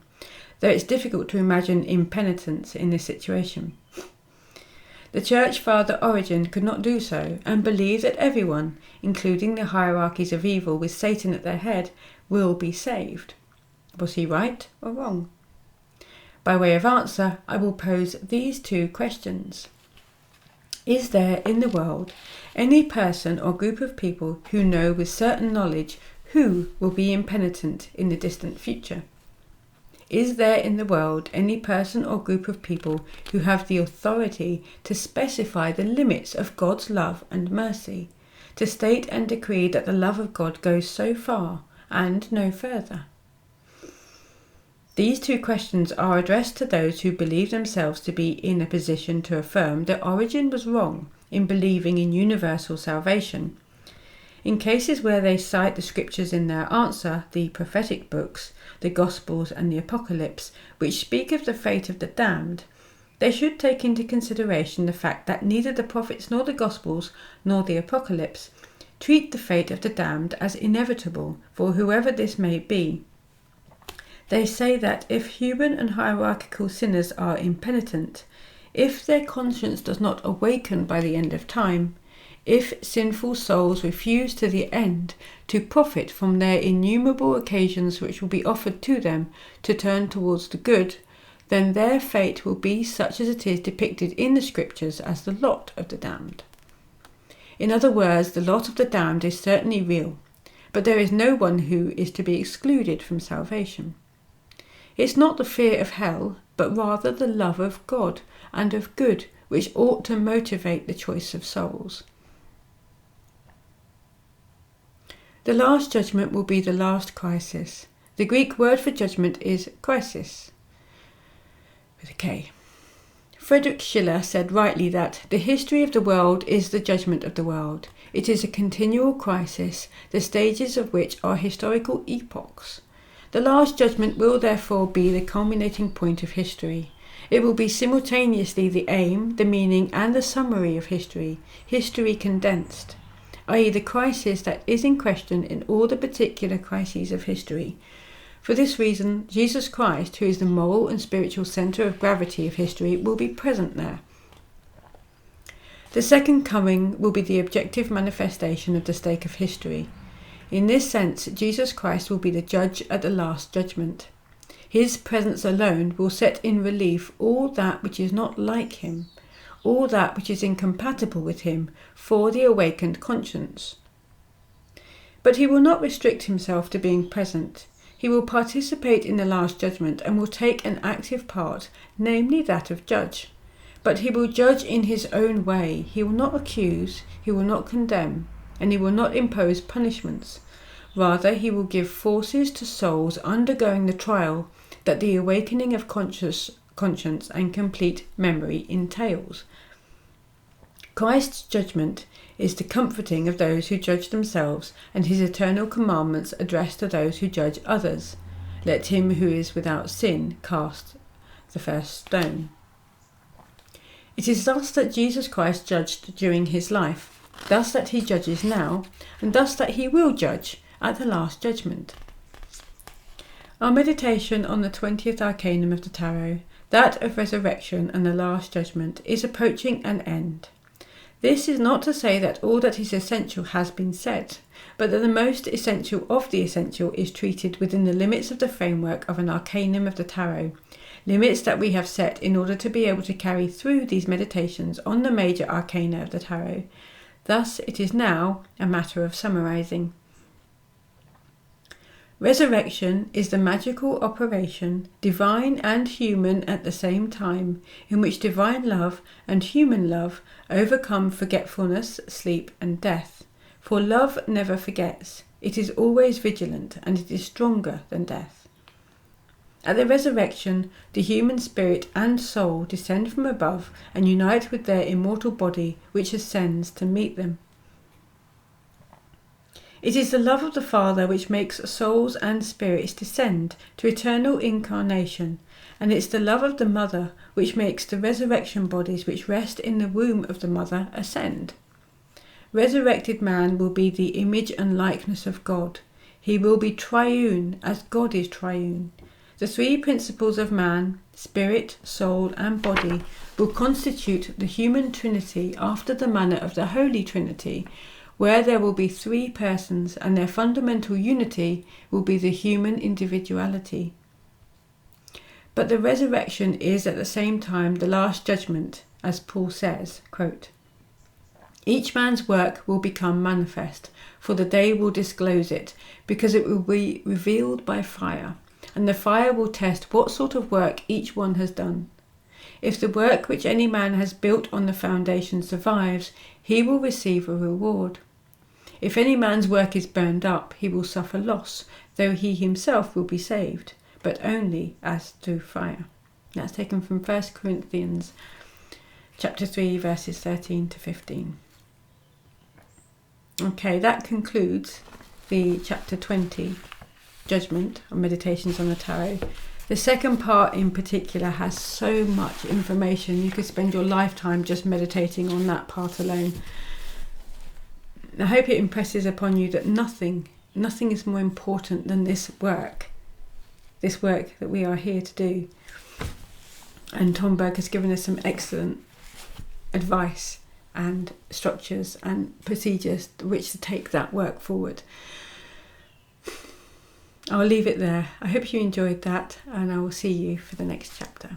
though it's difficult to imagine impenitence in this situation. The Church Father Origen could not do so, and believed that everyone, including the hierarchies of evil with Satan at their head, will be saved. Was he right or wrong? By way of answer, I will pose these two questions. Is there in the world any person or group of people who know with certain knowledge who will be impenitent in the distant future? Is there in the world any person or group of people who have the authority to specify the limits of God's love and mercy, to state and decree that the love of God goes so far and no further? These two questions are addressed to those who believe themselves to be in a position to affirm that Origen was wrong in believing in universal salvation. In cases where they cite the scriptures in their answer, the prophetic books, the Gospels and the Apocalypse, which speak of the fate of the damned, they should take into consideration the fact that neither the prophets nor the Gospels nor the Apocalypse treat the fate of the damned as inevitable for whoever this may be. They say that if human and hierarchical sinners are impenitent, if their conscience does not awaken by the end of time, if sinful souls refuse to the end to profit from their innumerable occasions which will be offered to them to turn towards the good, then their fate will be such as it is depicted in the scriptures as the lot of the damned. In other words, the lot of the damned is certainly real, but there is no one who is to be excluded from salvation. It's not the fear of hell, but rather the love of God and of good which ought to motivate the choice of souls. The Last Judgment will be the last crisis. The Greek word for judgment is crisis, with a K. Friedrich Schiller said rightly that the history of the world is the judgment of the world. It is a continual crisis, the stages of which are historical epochs. The Last Judgment will therefore be the culminating point of history. It will be simultaneously the aim, the meaning, and the summary of history condensed, i.e. the crisis that is in question in all the particular crises of history. For this reason, Jesus Christ, who is the moral and spiritual centre of gravity of history, will be present there. The second coming will be the objective manifestation of the stake of history. In this sense, Jesus Christ will be the judge at the Last Judgment. His presence alone will set in relief all that which is not like him, all that which is incompatible with him for the awakened conscience. But he will not restrict himself to being present. He will participate in the Last Judgment and will take an active part, namely that of judge. But he will judge in his own way. He will not accuse, he will not condemn, and he will not impose punishments. Rather, he will give forces to souls undergoing the trial that the awakening of conscience and complete memory entails. Christ's judgment is the comforting of those who judge themselves, and his eternal commandments addressed to those who judge others. Let him who is without sin cast the first stone. It is thus that Jesus Christ judged during his life, thus that he judges now, and thus that he will judge at the Last Judgement. Our meditation on the 20th Arcanum of the Tarot, that of Resurrection and the Last Judgement, is approaching an end. This is not to say that all that is essential has been said, but that the most essential of the essential is treated within the limits of the framework of an Arcanum of the Tarot, limits that we have set in order to be able to carry through these meditations on the major Arcana of the Tarot. Thus, it is now a matter of summarizing. Resurrection is the magical operation, divine and human at the same time, in which divine love and human love overcome forgetfulness, sleep, and death. For love never forgets. It is always vigilant, and it is stronger than death. At the resurrection, the human spirit and soul descend from above and unite with their immortal body, which ascends to meet them. It is the love of the Father which makes souls and spirits descend to eternal incarnation, and it's the love of the Mother which makes the resurrection bodies which rest in the womb of the Mother ascend. Resurrected man will be the image and likeness of God. He will be triune as God is triune. The three principles of man, spirit, soul, and body, will constitute the human trinity after the manner of the Holy Trinity, where there will be three persons, and their fundamental unity will be the human individuality. But the resurrection is at the same time the last judgment, as Paul says, quote, "Each man's work will become manifest, for the day will disclose it, because it will be revealed by fire, and the fire will test what sort of work each one has done. If the work which any man has built on the foundation survives, he will receive a reward. If any man's work is burned up, he will suffer loss, though he himself will be saved, but only as through fire." That's taken from 1 Corinthians chapter 3, verses 13 to 15. Okay, that concludes the chapter 20, Judgement, on Meditations on the Tarot. The second part in particular has so much information. You could spend your lifetime just meditating on that part alone. I hope it impresses upon you that nothing is more important than this work that we are here to do. And Tom Berg has given us some excellent advice and structures and procedures which to take that work forward. I'll leave it there. I hope you enjoyed that, and I will see you for the next chapter.